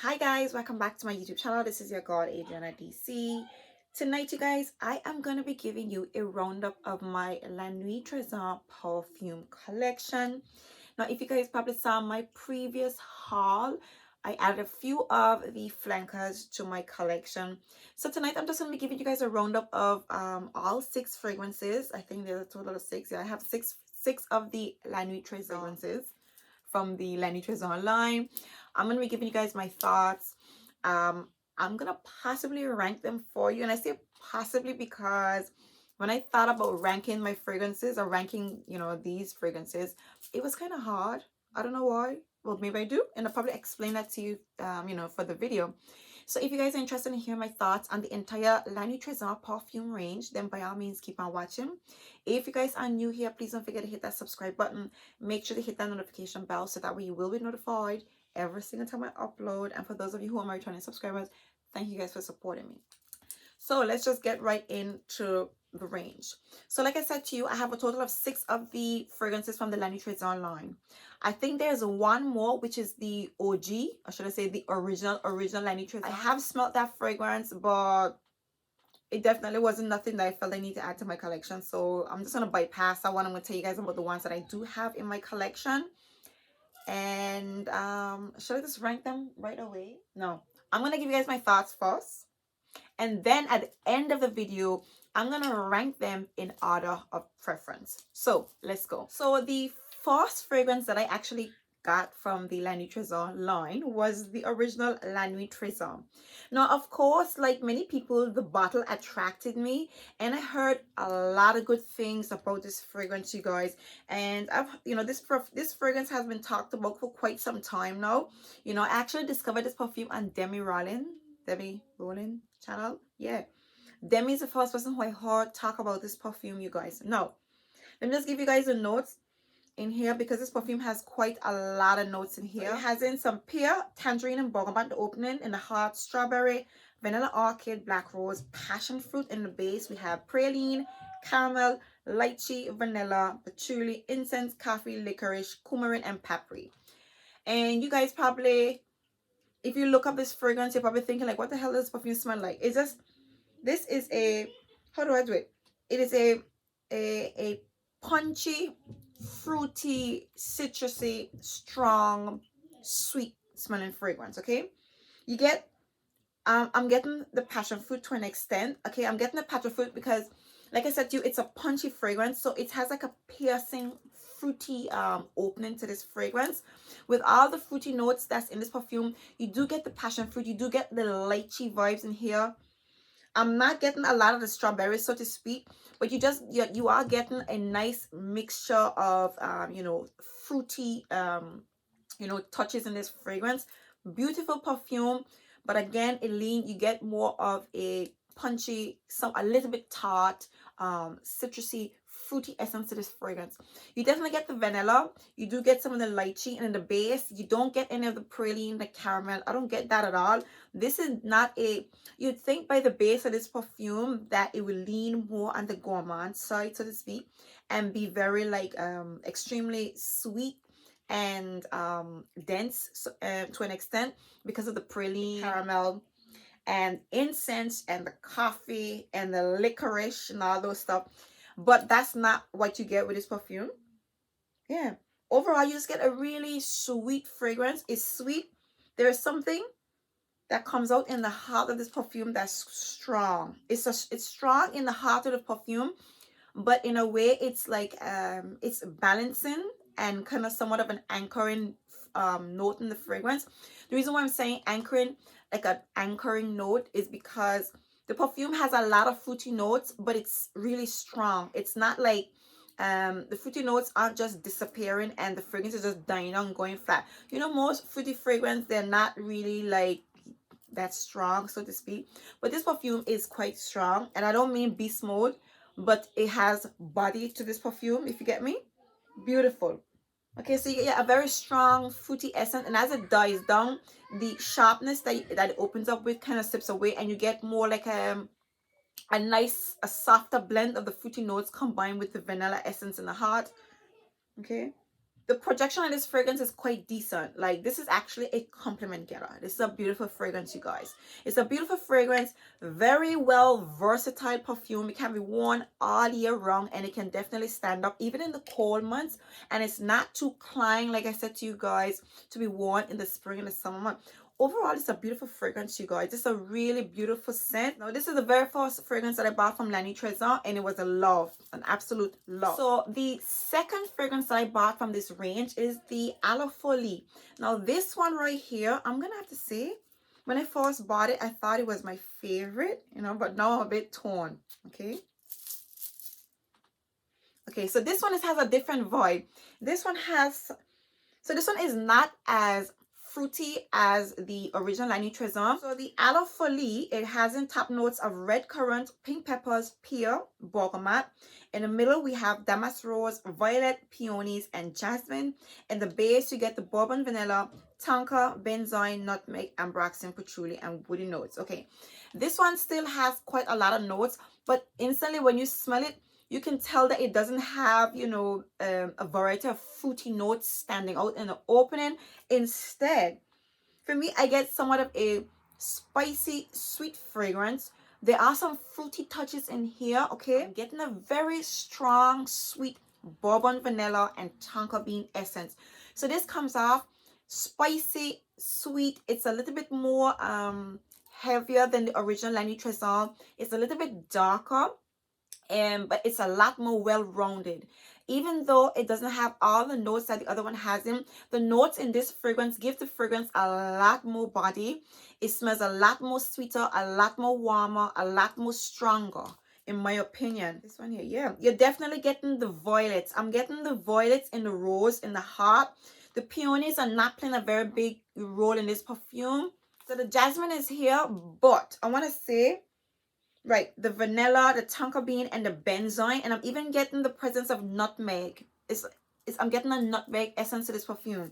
Hi guys, welcome back to my YouTube channel. This is your girl Adriana DC. Tonight you guys, I am going to be giving you a roundup of my La Nuit Tresor perfume collection. Now if you guys probably saw my previous haul, I added a few of the flankers to my collection. So tonight I'm just going to be giving you guys a roundup of all 6 fragrances. I think there's a total of 6. Yeah, I have six of the La Nuit Tresor fragrances from the La Nuit Tresor line. I'm going to be giving you guys my thoughts. I'm going to possibly rank them for you. And I say possibly because when I thought about ranking my fragrances or ranking, these fragrances, it was kind of hard. I don't know why. Well, maybe I do. And I'll probably explain that to you, for the video. So if you guys are interested in hearing my thoughts on the entire La Nuit Tresor perfume range, then by all means keep on watching. If you guys are new here, please don't forget to hit that subscribe button. Make sure to hit that notification bell so that way you will be notified every single time I upload. And for those of you who are my returning subscribers, thank you guys for supporting me. So let's just get right into the range. So like I said to you, I have a total of 6 of the fragrances from the La Nuit Tresor line. I think there's one more, which is the OG, or should I say the original La Nuit Tresor. I have smelled that fragrance, but it definitely wasn't nothing that I felt I need to add to my collection. So I'm just going to bypass that one. I'm going to tell you guys about the ones that I do have in my collection. And should I just rank them right away? No, I'm going to give you guys my thoughts first. And then at the end of the video, I'm going to rank them in order of preference. So let's go. So the first fragrance that I actually got from the La Nuit Tresor line was the original La Nuit Tresor. Now, of course, like many people, the bottle attracted me, and I heard a lot of good things about this fragrance, you guys. And I've, this fragrance has been talked about for quite some time now. I actually discovered this perfume on Debbie Rowland channel. Yeah, Demi is the first person who I heard talk about this perfume, you guys. Now, let me just give you guys the notes in here because this perfume has quite a lot of notes in here. It has in some pear, tangerine, and bergamot the opening. In the heart, strawberry, vanilla orchid, black rose, passion fruit. In the base, we have praline, caramel, lychee, vanilla, patchouli, incense, coffee, licorice, coumarin, and papri. And you guys probably, if you look up this fragrance, you're probably thinking like, what the hell does this perfume smell like? It's just, this is a, how do I do it? It is a punchy, fruity, citrusy, strong, sweet smelling fragrance. Okay, you get I'm getting the passion fruit to an extent. Okay, I'm getting the passion fruit because, like I said to you, it's a punchy fragrance, so it has like a piercing fruity opening to this fragrance. With all the fruity notes that's in this perfume, you do get the passion fruit, you do get the lychee vibes in here. I'm not getting a lot of the strawberries, so to speak, but you are getting a nice mixture of fruity touches in this fragrance. Beautiful perfume, but again, you get more of a punchy, a little bit tart, citrusy, fruity essence to this fragrance. You definitely get the vanilla. You do get some of the lychee, and in the base, you don't get any of the praline, the caramel. I don't get that at all. This is not you'd think by the base of this perfume that it will lean more on the gourmand side, so to speak, and be very extremely sweet and dense to an extent because of the praline, caramel, and incense, and the coffee, and the licorice, and all those stuff. But that's not what you get with this perfume. Yeah. Overall, you just get a really sweet fragrance. It's sweet. There is something that comes out in the heart of this perfume that's strong. It's strong in the heart of the perfume, but in a way it's like it's balancing and kind of somewhat of an anchoring note in the fragrance. The reason why I'm saying anchoring, like an anchoring note, is because the perfume has a lot of fruity notes, but it's really strong. It's not like the fruity notes aren't just disappearing and the fragrance is just dying on, going flat. Most fruity fragrance, they're not really like that strong, so to speak, but this perfume is quite strong, and I don't mean beast mode, but it has body to this perfume, if you get me. Beautiful. Okay, so you get a very strong fruity essence, and as it dies down, the sharpness that it opens up with kind of slips away, and you get more like a softer blend of the fruity notes combined with the vanilla essence in the heart. Okay, the projection of this fragrance is quite decent. Like, this is actually a compliment getter. This is a beautiful fragrance, you guys. It's a beautiful fragrance, very well versatile perfume. It can be worn all year round, and it can definitely stand up even in the cold months, and it's not too cloying, like I said to you guys, to be worn in the spring and the summer month. Overall, it's a beautiful fragrance, you guys. It's a really beautiful scent. Now, this is the very first fragrance that I bought from Nuit Tresor, and it was a love, an absolute love. So the second fragrance that I bought from this range is the Aloe Folie. Now, this one right here, I'm gonna have to say, when I first bought it, I thought it was my favorite, you know, but now I'm a bit torn. Okay, so this one has a different vibe. This one has, so this one is not as fruity as the original Nuit Tresor. So the Aloe Folie, it has in top notes of red currant, pink peppers, pear, bergamot. In the middle, we have damask rose, violet, peonies, and jasmine. In the base, you get the bourbon vanilla, tonka, benzoin, nutmeg, ambroxan, patchouli, and woody notes. Okay, this one still has quite a lot of notes, but instantly when you smell it, you can tell that it doesn't have, you know, a variety of fruity notes standing out in the opening. Instead, for me, I get somewhat of a spicy, sweet fragrance. There are some fruity touches in here, okay? I'm getting a very strong, sweet bourbon vanilla and tonka bean essence. So this comes off spicy, sweet. It's a little bit more heavier than the original Nuit Tresor. It's a little bit darker, but it's a lot more well-rounded. Even though it doesn't have all the notes that the other one has in, the notes in this fragrance give the fragrance a lot more body. It smells a lot more sweeter, a lot more warmer, a lot more stronger, in my opinion. This one here, yeah, you're definitely getting the violets. I'm getting the violets in the rose, in the heart. The peonies are not playing a very big role in this perfume. So the jasmine is here, but I want to say, right, the vanilla, the tonka bean, and the benzoin, and I'm even getting the presence of nutmeg. I'm getting a nutmeg essence to this perfume.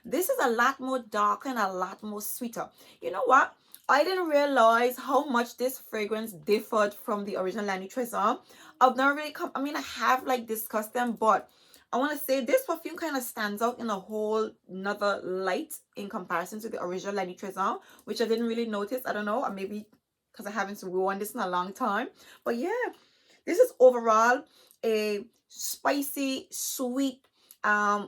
This is a lot more darker and a lot more sweeter. You know what? I didn't realize how much this fragrance differed from the original Nuit Tresor. I've never really come, I mean, I have like discussed them, but I want to say this perfume kind of stands out in a whole another light in comparison to the original Nuit Tresor, which I didn't really notice. I don't know, or maybe because I haven't worn this in a long time. But yeah, this is overall a spicy, sweet,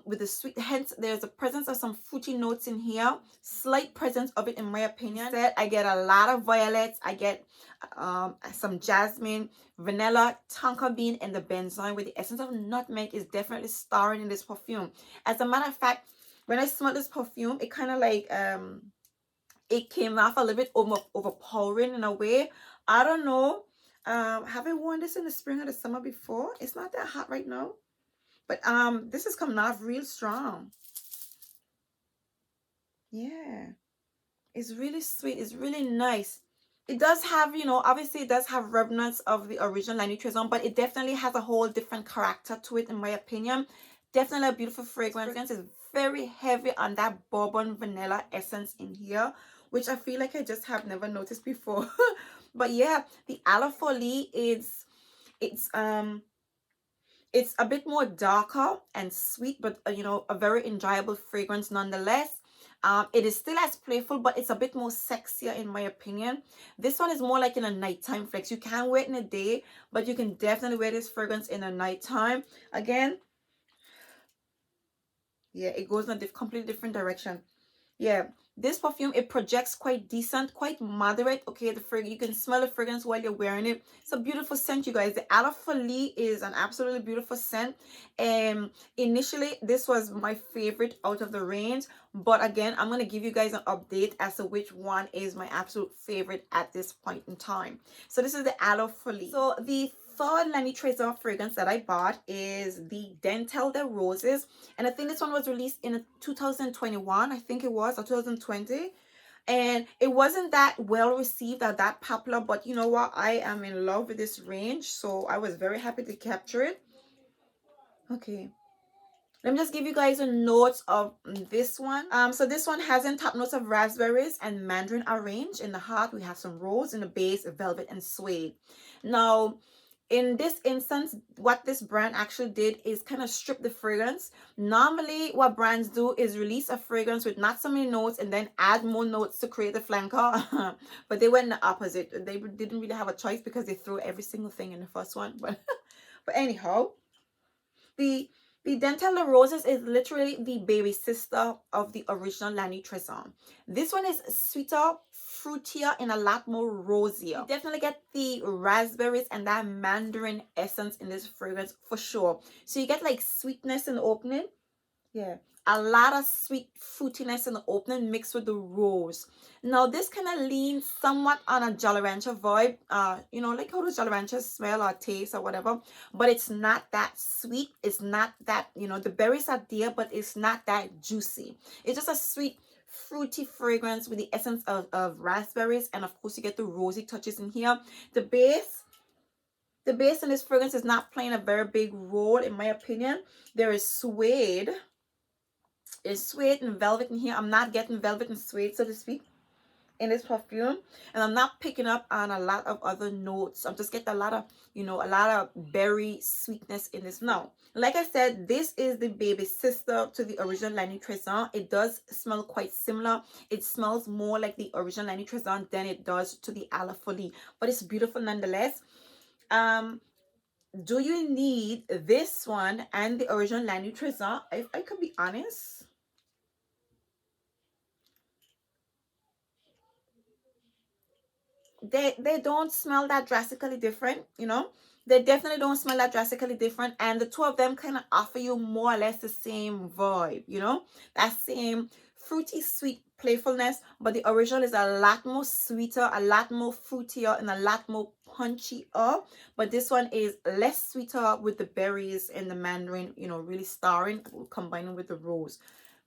with the sweet, hence there's a presence of some fruity notes in here, slight presence of it in my opinion. Instead, I get a lot of violets, I get some jasmine, vanilla, tonka bean, and the benzoin, with the essence of nutmeg is definitely starring in this perfume. As a matter of fact, when I smell this perfume, it kind of like it came off a little bit overpowering in a way. I don't know. Have I worn this in the spring or the summer before? It's not that hot right now, but this is coming off real strong. Yeah, it's really sweet. It's really nice. It does have, you know, obviously it does have remnants of the original Nuit Tresor, but it definitely has a whole different character to it, in my opinion. Definitely a beautiful fragrance. Fragrance is very heavy on that bourbon vanilla essence in here, which I feel like I just have never noticed before. But yeah, the Aloe Folie is, it's a bit more darker and sweet, but you know, a very enjoyable fragrance nonetheless. It is still as playful, but it's a bit more sexier in my opinion. This one is more like in a nighttime flex. You can wear it in a day, but you can definitely wear this fragrance in a nighttime. Again, yeah, it goes in a completely different direction. Yeah, this perfume, it projects quite decent, quite moderate. Okay, the fragrance, you can smell the fragrance while you're wearing it. It's a beautiful scent, you guys. The Aloe Folie is an absolutely beautiful scent. And initially, this was my favorite out of the range, but again, I'm going to give you guys an update as to which one is my absolute favorite at this point in time. So this is the Aloe Folie. So the third Nuit Tresor fragrance that I bought is the Dental de Roses, and I think this one was released in 2021, I think it was, or 2020, and it wasn't that well received or that popular, but you know what, I am in love with this range, so I was very happy to capture it. Okay, let me just give you guys a note of this one. So this one has in top notes of raspberries and mandarin orange. In the heart, we have some rose. In the base, velvet and suede. Now, In this instance, what this brand actually did is kind of strip the fragrance. Normally, what brands do is release a fragrance with not so many notes and then add more notes to create the flanker. But they went the opposite. They didn't really have a choice because they threw every single thing in the first one. But but anyhow, the the Dental de Roses is literally the baby sister of the original La Nuit Tresor. This one is sweeter, fruitier, and a lot more rosier. You definitely get the raspberries and that mandarin essence in this fragrance for sure. So you get like sweetness in the opening. Yeah, a lot of sweet fruitiness in the opening mixed with the rose. Now this kind of leans somewhat on a Jolly Rancher vibe. You know, like how the Jolly Ranchers smell or taste or whatever. But it's not that sweet. It's not that, you know, the berries are there, but it's not that juicy. It's just a sweet, fruity fragrance with the essence of raspberries. And of course, you get the rosy touches in here. The base in this fragrance is not playing a very big role, in my opinion. There is suede. It's suede and velvet in here. I'm not getting velvet and suede, so to speak, in this perfume. And I'm not picking up on a lot of other notes. I'm just getting a lot of, you know, a lot of berry sweetness in this. Now, like I said, this is the baby sister to the original La Nuit Tresor. It does smell quite similar. It smells more like the original La Nuit Tresor than it does to the A La Folie. But it's beautiful nonetheless. Do you need this one and the original La Nuit Tresor? If I could be honest, they don't smell that drastically different, you know. They definitely don't smell that drastically different, and the two of them kind of offer you more or less the same vibe, you know, that same fruity sweet playfulness. But the original is a lot more sweeter, a lot more fruitier, and a lot more punchier. But this one is less sweeter with the berries and the mandarin, you know, really starring, combining with the rose.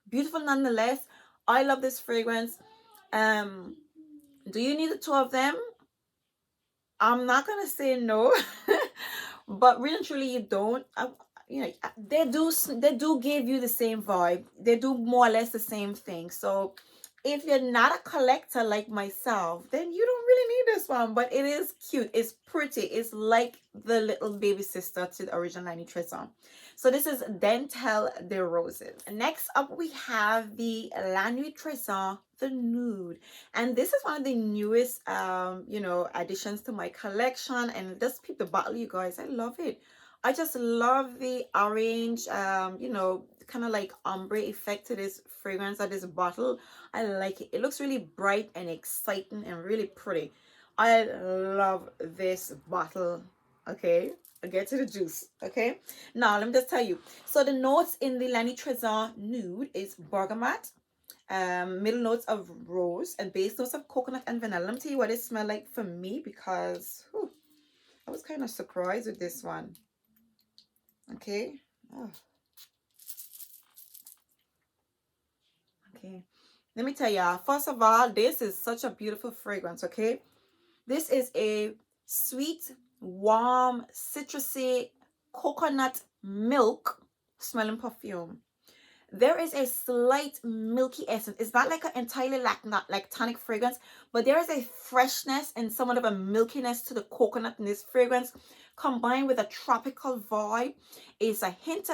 Beautiful nonetheless. I love this fragrance. um do you need the two of them? I'm not gonna say no, but really and truly, you don't. You know, they do give you the same vibe. They do more or less the same thing. So, if you're not a collector like myself, then you don't really need this one. But it is cute. It's pretty. It's like the little baby sister to the original La Nuit Tresor. So this is Dental de Roses. Next up, we have the La Nuit Tresor, the Nude. And this is one of the newest you know, additions to my collection. And just peep the bottle, you guys. I love it. I just love the orange you know, kind of like ombre effect to this fragrance at this bottle. I like it. It looks really bright and exciting and really pretty. I love this bottle. Okay, I'll get to the juice. Okay, now let me just tell you. So the notes in the La Nuit Tresor Nude is bergamot, middle notes of rose, and base notes of coconut and vanilla. Let me tell you what it smelled like for me, because whew, I was kind of surprised with this one. Okay. Oh. Okay. Let me tell y'all, first of all, this is such a beautiful fragrance. Okay. This is a sweet, warm, citrusy, coconut milk smelling perfume. There is a slight milky essence. It's not like an entirely lactonic fragrance, but there is a freshness and somewhat of a milkiness to the coconut in this fragrance, combined with a tropical vibe. There is a hint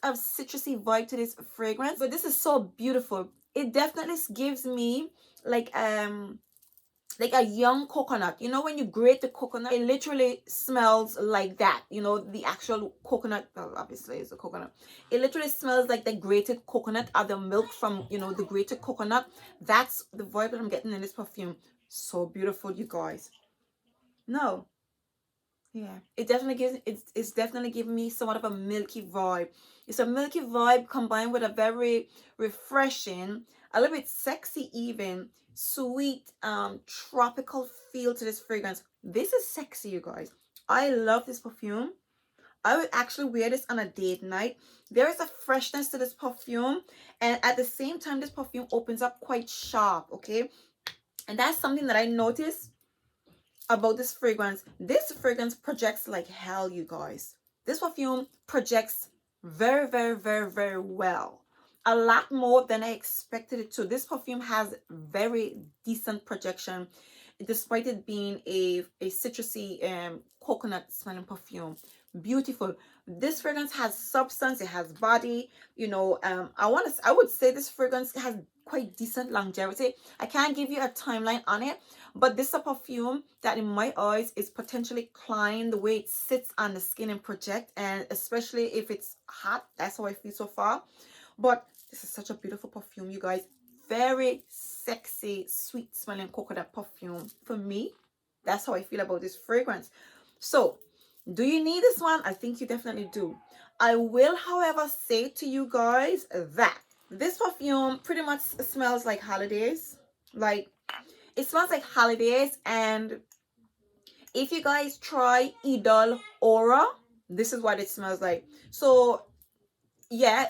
of citrusy vibe to this fragrance, but this is so beautiful. It definitely gives me like a young coconut. You know, when you grate the coconut, it literally smells like that. You know, the actual coconut, well, obviously it's a coconut. It literally smells like the grated coconut or the milk from, you know, the grated coconut. That's the vibe that I'm getting in this perfume. So beautiful, you guys. No, yeah, it's definitely giving me somewhat of a milky vibe. It's a milky vibe combined with a very refreshing, a little bit sexy even, sweet, tropical feel to this fragrance. This is sexy, you guys. I love this perfume. I would actually wear this on a date night. There is a freshness to this perfume, and at the same time, this perfume opens up quite sharp, okay? And that's something that I noticed about this fragrance. This fragrance projects like hell, you guys. This perfume projects very, very, very, very well. A lot more than I expected it to. This perfume has very decent projection. despite it being a citrusy coconut smelling perfume. Beautiful. This fragrance has substance, it has body, you know. I would say this fragrance has quite decent longevity. I can't give you a timeline on it, but this is a perfume that in my eyes is potentially clean, the way it sits on the skin and project, and especially if it's hot. That's how I feel so far. But this is such a beautiful perfume, you guys. Very sexy, sweet smelling coconut perfume. For me, that's how I feel about this fragrance. So do you need this one? I think you definitely do. I will, however, say to you guys that this perfume pretty much smells like holidays. Like, it smells like holidays. And if you guys try Idol Aura, this is what it smells like. So yeah,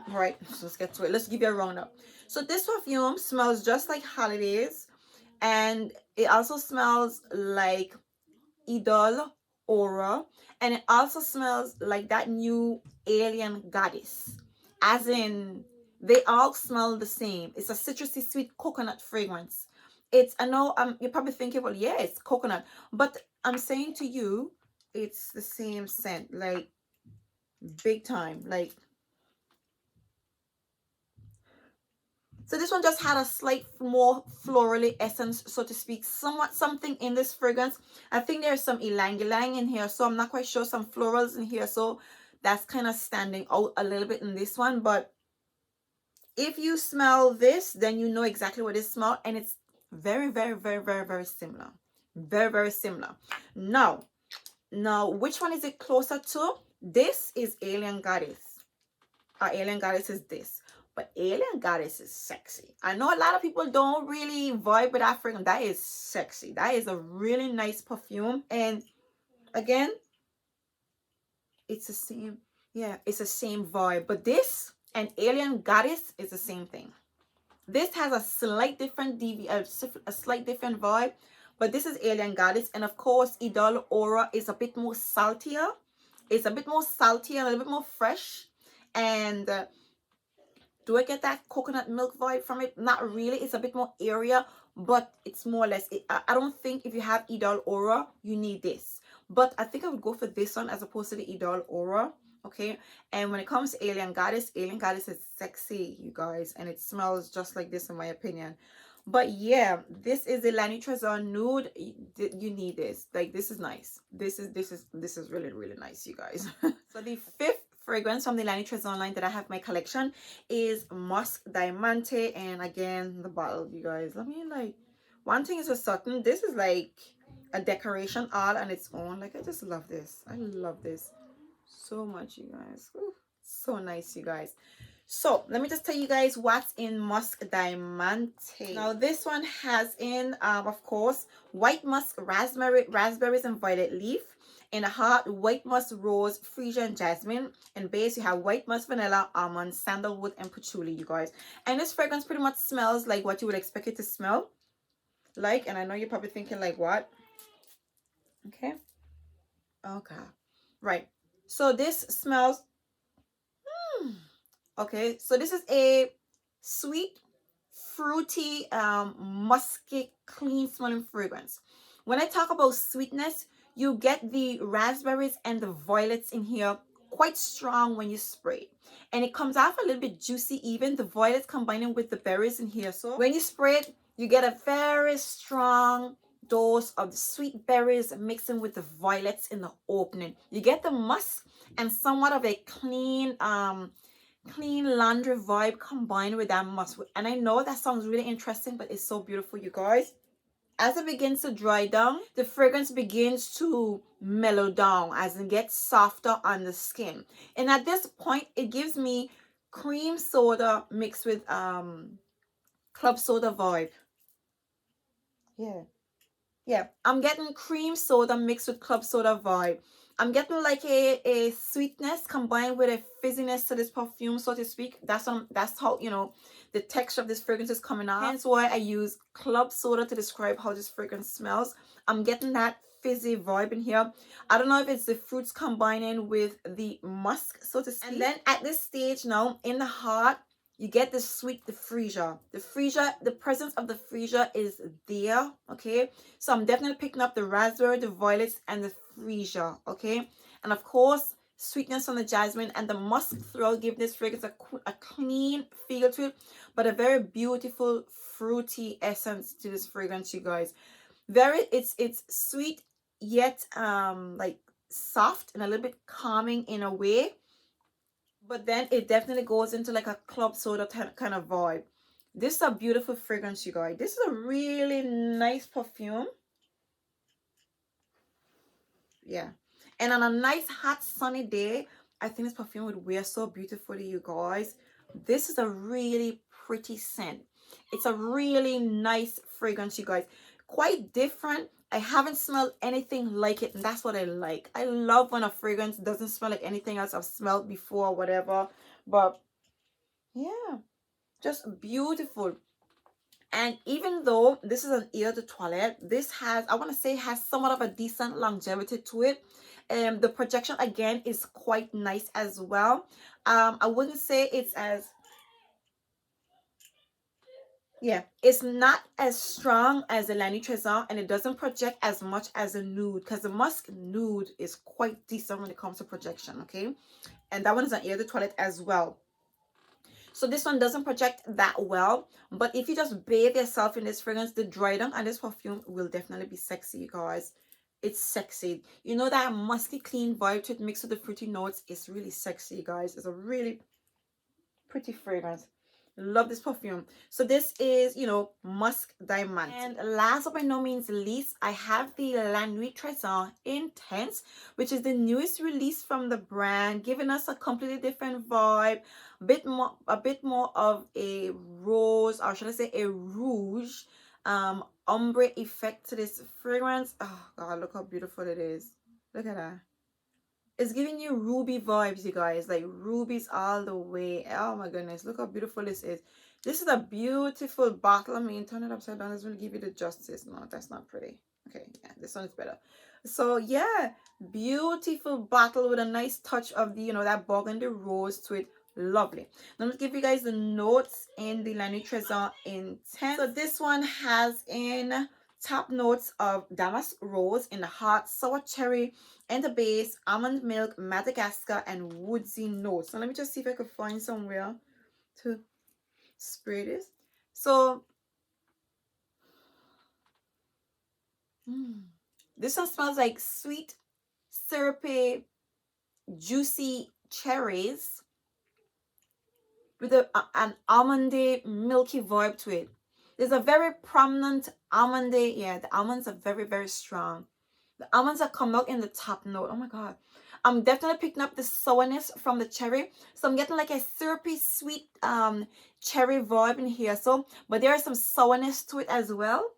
right. So let's get to it. Let's give you a roundup. So this perfume smells just like holidays, and it also smells like Idol Aura, and it also smells like that new alien goddess. As in, they all smell the same. It's a citrusy sweet coconut fragrance. It's, I know you're probably thinking, well, yeah, it's coconut, but I'm saying to you, it's the same scent, like big time. Like, so this one just had a slight more florally essence, so to speak. Somewhat something in this fragrance. I think there's some ylang ylang in here, so I'm not quite sure. Some florals in here, so that's kind of standing out a little bit in this one. But if you smell this, then you know exactly what it smells, and it's very, very, very, very, very similar. Very, very similar. Now, which one is it closer to? This is Alien Goddess. Our Alien Goddess is this. But Alien Goddess is sexy. I know a lot of people don't really vibe with that fragrance. That is sexy. That is a really nice perfume. And again, it's the same. Yeah, it's the same vibe. But this and Alien Goddess is the same thing. This has a slight different a slight different vibe. But this is Alien Goddess. And of course, Idol Aura is a bit more saltier. It's a bit more salty, a little bit more fresh. And do I get that coconut milk vibe from it? Not really. It's a bit more airier, but it's more or less it. I don't think if you have Idol Aura, you need this. But I think I would go for this one as opposed to the Idol Aura. Okay. And when it comes to Alien Goddess is sexy, you guys. And it smells just like this in my opinion. But yeah, this is the La Nuit Tresor Nude. You need this. Like, this is nice. This is really, really nice, you guys. So the fifth fragrance from the La Nuit Tresor line that I have in my collection is Musk Diamante. And again, the bottle, you guys. Let me, like, one thing is for certain, this is like a decoration all on its own. Like, I just love this. I love this so much, you guys. Ooh, so nice, you guys. So let me just tell you guys what's in Musk Diamante. Now this one has in of course white musk, raspberries and violet leaf. In the heart, white musk, rose, freesia and jasmine. In base, you have white musk, vanilla, almond, sandalwood and patchouli, you guys. And this fragrance pretty much smells like what you would expect it to smell like. And I know you're probably thinking like, what? Okay, right. So this smells okay, so this is a sweet, fruity, musky, clean smelling fragrance. When I talk about sweetness, you get the raspberries and the violets in here quite strong when you spray it. And it comes off a little bit juicy, even the violets combining with the berries in here. So when you spray it, you get a very strong dose of the sweet berries mixing with the violets in the opening. You get the musk and somewhat of a clean laundry vibe combined with that musk. And I know that sounds really interesting, but it's so beautiful, you guys. As it begins to dry down, the fragrance begins to mellow down as it gets softer on the skin. And at this point, it gives me cream soda mixed with club soda vibe. Yeah, I'm getting cream soda mixed with club soda vibe. I'm getting like a sweetness combined with a fizziness to this perfume, so to speak. That's how, you know, the texture of this fragrance is coming out. Hence why I use club soda to describe how this fragrance smells. I'm getting that fizzy vibe in here. I don't know if it's the fruits combining with the musk, so to speak. And then at this stage now, in the heart, You get the sweet, the freesia. The presence of the freesia is there, okay? So I'm definitely picking up the raspberry, the violets, and the freesia, okay? And of course, sweetness from the jasmine and the musk throw give this fragrance a clean feel to it, but a very beautiful fruity essence to this fragrance, you guys. It's sweet yet like soft and a little bit calming in a way, but then it definitely goes into like a club soda kind of vibe. This is a beautiful fragrance, you guys. This is a really nice perfume. Yeah. And on a nice hot sunny day, I think this perfume would wear so beautifully, you guys. This is a really pretty scent. It's a really nice fragrance, you guys. Quite different. I haven't smelled anything like it, and that's what I like. I love when a fragrance doesn't smell like anything else I've smelled before or whatever. But yeah, just beautiful. And even though this is an eau de toilette, this has, I want to say, has somewhat of a decent longevity to it. The projection again is quite nice as well. I wouldn't say it's as, yeah, it's not as strong as the Nuit Tresor, and it doesn't project as much as a nude, because the musk nude is quite decent when it comes to projection, okay? And that one is an eau de toilette as well. So this one doesn't project that well, but if you just bathe yourself in this fragrance, the dry down and this perfume will definitely be sexy, you guys. It's sexy. You know, that musky clean vibe to it mixed with the fruity notes is really sexy, you guys. It's a really pretty fragrance. Love this perfume. So this is, you know, Musk Diamond. And last but by no means least, I have the La Nuit Tresor Intense, which is the newest release from the brand, giving us a completely different vibe, a bit more of a rose, or should I say a rouge, ombre effect to this fragrance. Oh God, look how beautiful it is. Look at that. It's giving you ruby vibes, you guys. Like rubies all the way. Oh my goodness. Look how beautiful this is. This is a beautiful bottle. I mean, turn it upside down doesn't really give you the justice. No, that's not pretty. Okay, yeah, this one is better. So yeah, beautiful bottle with a nice touch of the, you know, that burgundy rose to it. Lovely. Now, let's give you guys the notes in the La Nuit Tresor Intense. So this one has in top notes of damask rose in the heart, sour cherry, and the base, almond milk, Madagascar, and woodsy notes. So let me just see if I could find somewhere to spray this. So this one smells like sweet, syrupy, juicy cherries with an almondy, milky vibe to it. There's a very prominent almondy. Yeah, the almonds are very, very strong. The almonds are come out in the top note. Oh my God. I'm definitely picking up the sourness from the cherry. So I'm getting like a syrupy, sweet cherry vibe in here. So, but there is some sourness to it as well,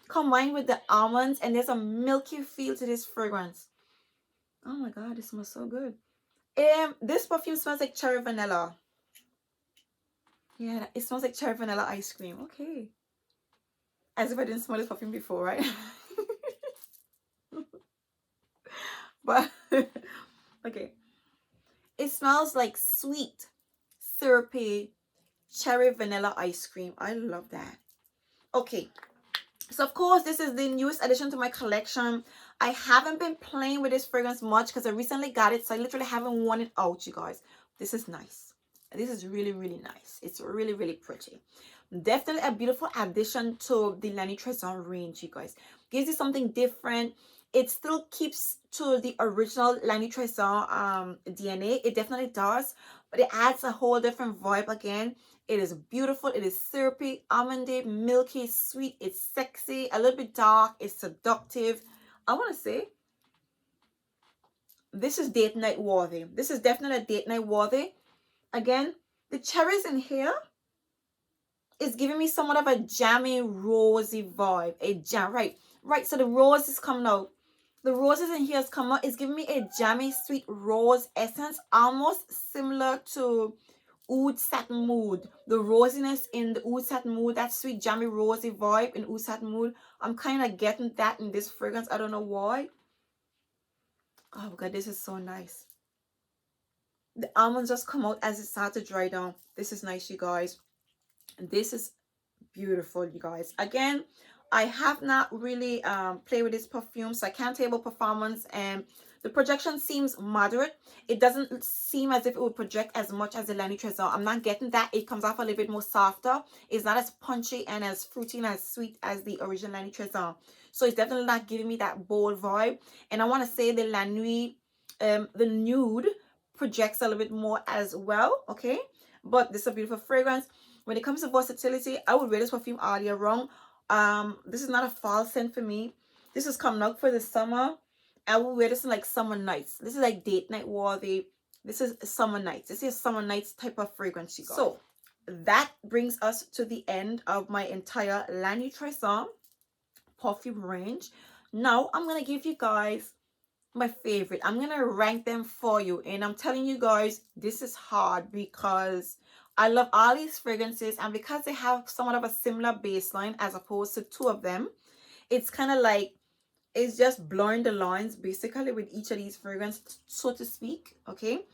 combined with the almonds, and there's a milky feel to this fragrance. Oh my God, this smells so good. This perfume smells like cherry vanilla. Yeah, it smells like cherry vanilla ice cream. Okay. As if I didn't smell this perfume before, right? But okay. It smells like sweet, syrupy, cherry vanilla ice cream. I love that. Okay. So of course, this is the newest addition to my collection. I haven't been playing with this fragrance much because I recently got it. So I literally haven't worn it out, you guys. This is nice. This is really, really nice. It's really, really pretty. Definitely a beautiful addition to the La Nuit Tresor range, you guys. Gives you something different. It still keeps to the original La Nuit Tresor DNA. It definitely does. But it adds a whole different vibe again. It is beautiful. It is syrupy, almondy, milky, sweet. It's sexy, a little bit dark. It's seductive. I want to say this is date night worthy. This is definitely a date night worthy. Again, the cherries in here is giving me somewhat of a jammy, rosy vibe. A jam, right. So the rose is coming out. The roses in here is coming out. It's giving me a jammy, sweet rose essence, almost similar to Oud Satin Mood. The rosiness in the Oud Satin Mood, that sweet, jammy, rosy vibe in Oud Satin Mood. I'm kind of getting that in this fragrance. I don't know why. Oh God, this is so nice. The almonds just come out as it starts to dry down. This is nice, you guys. This is beautiful, you guys. Again, I have not really played with this perfume, so I can't tell about performance, and the projection seems moderate. It doesn't seem as if it would project as much as the Nuit Tresor. I'm not getting that. It comes off a little bit more softer. It's not as punchy and as fruity and as sweet as the original Nuit Tresor. So it's definitely not giving me that bold vibe. And I want to say the La Nuit, the nude projects a little bit more as well, okay? But this is a beautiful fragrance. When it comes to versatility, I would wear this perfume all year round. This is not a fall scent for me. This is coming out for the summer. I will wear this in like summer nights. This is like date night worthy. This is summer nights. This is summer nights type of fragrance, you guys. So that brings us to the end of my entire La Nuit Tresor perfume range. Now I'm gonna give you guys my favorite. I'm gonna rank them for you, and I'm telling you guys, this is hard because I love all these fragrances, and because they have somewhat of a similar baseline as opposed to two of them, it's kind of like it's just blurring the lines basically with each of these fragrances, so to speak. Okay,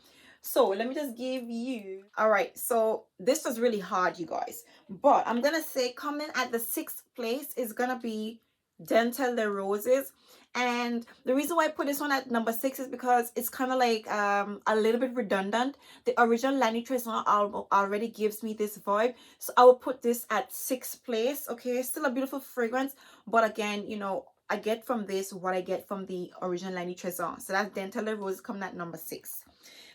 so let me just give you, all right, so this was really hard, you guys, but I'm gonna say coming at the 6th place is gonna be Dental Les Roses. And the reason why I put this one at number 6 is because it's kind of like a little bit redundant. The original La Nuit Tresor already gives me this vibe, so I will put this at 6th place. Okay, still a beautiful fragrance, but again, you know, I get from this what I get from the original La Nuit Tresor. So that's Dental Les Roses coming at number 6.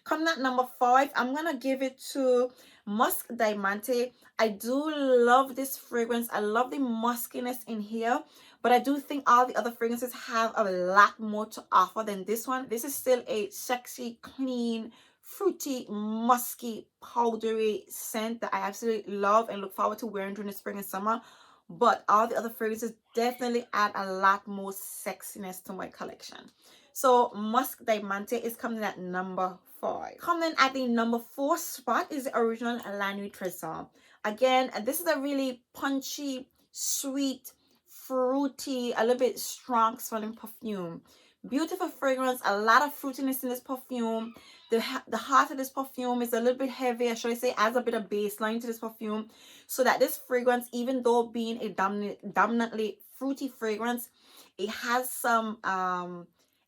Coming at number 5, I'm gonna give it to Musk Diamante. I do love this fragrance. I love the muskiness in here, but I do think all the other fragrances have a lot more to offer than this one. This is still a sexy, clean, fruity, musky, powdery scent that I absolutely love and look forward to wearing during the spring and summer. But all the other fragrances definitely add a lot more sexiness to my collection. So Musk Diamante is coming at number 5. Coming at the number 4 spot is the original La Nuit Tresor. Again, this is a really punchy, sweet, fruity, a little bit strong smelling perfume. Beautiful fragrance, a lot of fruitiness in this perfume. The heart of this perfume is a little bit heavy, or should I say adds a bit of baseline to this perfume, so that this fragrance, even though being a dominantly fruity fragrance, it has some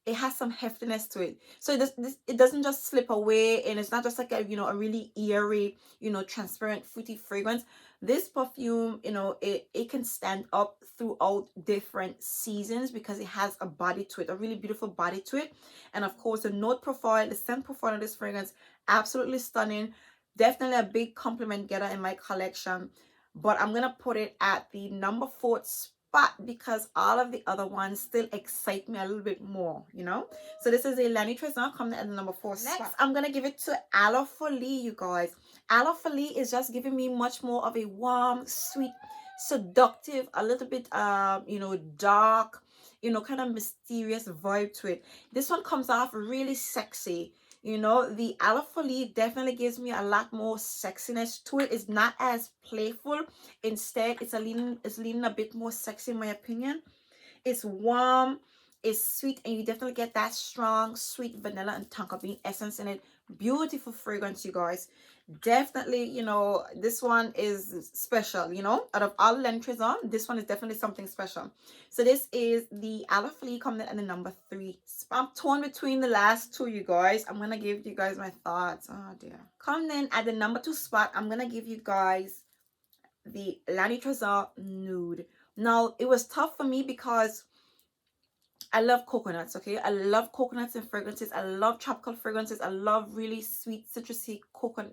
heftiness to it. So it doesn't just slip away, and it's not just like a, you know, a really eerie, you know, transparent fruity fragrance. This perfume, you know, it can stand up throughout different seasons because it has a body to it, a really beautiful body to it. And of course, the note profile, the scent profile of this fragrance, absolutely stunning. Definitely a big compliment getter in my collection. But I'm gonna put it at the number 4 spot because all of the other ones still excite me a little bit more, you know. So this is a La Nuit Tresor coming at the number 4 spot. Next, I'm gonna give it to Aloe Folie, you guys. Aloe Folie is just giving me much more of a warm, sweet, seductive, a little bit you know, dark, you know, kind of mysterious vibe to it. This one comes off really sexy. You know, the Aloe Folie definitely gives me a lot more sexiness to it. It's not as playful. Instead, it's leaning a bit more sexy in my opinion. It's warm, it's sweet, and you definitely get that strong, sweet vanilla and tonka bean essence in it. Beautiful fragrance, you guys. Definitely, you know, this one is special, you know. Out of all the La Nuit Tresor, this one is definitely something special. So this is the Aloe Folie coming in at the number 3 spot. I'm torn between the last two, you guys. I'm gonna give you guys my thoughts. Oh dear. Coming in at the number 2 spot, I'm gonna give you guys the La Nuit Tresor Nude. Now, it was tough for me because I love coconuts, okay? I love coconuts and fragrances. I love tropical fragrances. I love really sweet, citrusy,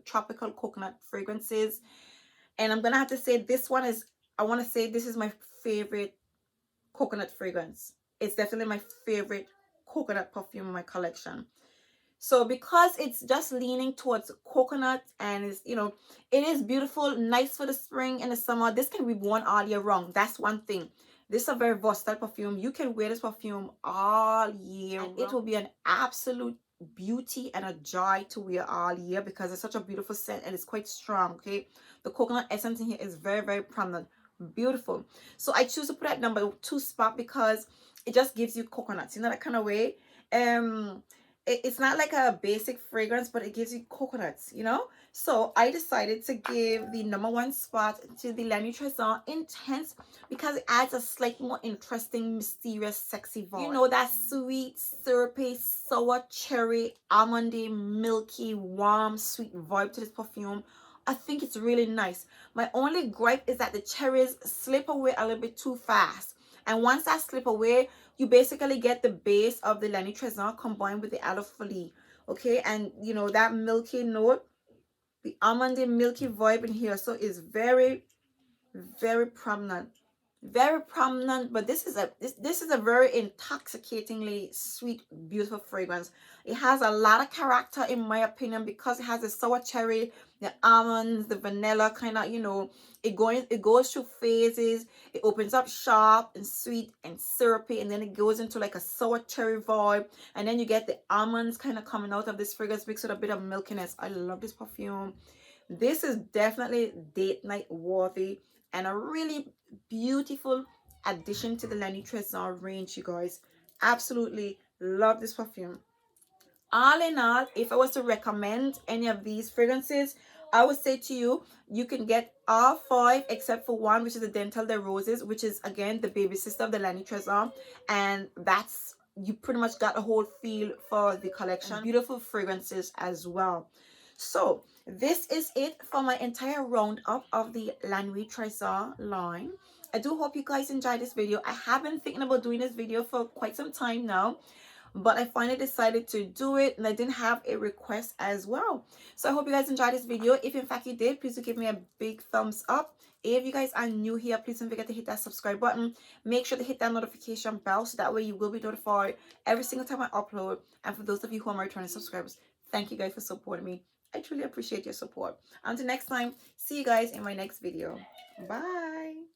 tropical coconut fragrances. And I'm going to have to say this one is, I want to say this is my favorite coconut fragrance. It's definitely my favorite coconut perfume in my collection. So because it's just leaning towards coconut and is, you know, it is beautiful, nice for the spring and the summer. This can be worn all year round. That's one thing. This is a very versatile perfume. You can wear this perfume all year and it will be an absolute beauty and a joy to wear all year because it's such a beautiful scent and it's quite strong. Okay, the coconut essence in here is very, very prominent. Beautiful. So I choose to put it at number 2 spot because it just gives you coconuts, you know, that kind of way. it's not like a basic fragrance, but it gives you coconuts, you know. So I decided to give the #1 spot to the La Nuit Tresor Intense because it adds a slightly more interesting, mysterious, sexy vibe. You know, that sweet, syrupy, sour cherry, almondy, milky, warm, sweet vibe to this perfume. I think it's really nice. My only gripe is that the cherries slip away a little bit too fast. And once that slip away, you basically get the base of the La Nuit Tresor combined with the Eau de Folie. Okay, and you know that milky note, the almondy milky vibe in here. So it's very, very prominent, very prominent. But this is a very intoxicatingly sweet, beautiful fragrance. It has a lot of character in my opinion because it has the sour cherry, the almonds, the vanilla kind of, you know, it goes through phases. It opens up sharp and sweet and syrupy, and then it goes into like a sour cherry vibe, and then you get the almonds kind of coming out of this fragrance mixed with a bit of milkiness. I love this perfume. This is definitely date night worthy and a really beautiful addition to the La Nuit Tresor range, you guys. Absolutely love this perfume. All in all, if I was to recommend any of these fragrances, I would say to you, you can get all 5 except for one, which is the Dental de Roses, which is again the baby sister of the La Nuit Tresor, and that's, you pretty much got a whole feel for the collection. And beautiful fragrances as well. So this is it for my entire roundup of the La Nuit Tresor line. I do hope you guys enjoyed this video. I have been thinking about doing this video for quite some time now, but I finally decided to do it, and I didn't have a request as well. So I hope you guys enjoyed this video. If in fact you did, please do give me a big thumbs up. If you guys are new here, please don't forget to hit that subscribe button. Make sure to hit that notification bell so that way you will be notified every single time I upload. And for those of you who are my returning subscribers, thank you guys for supporting me. I truly appreciate your support. Until next time, see you guys in my next video. Bye.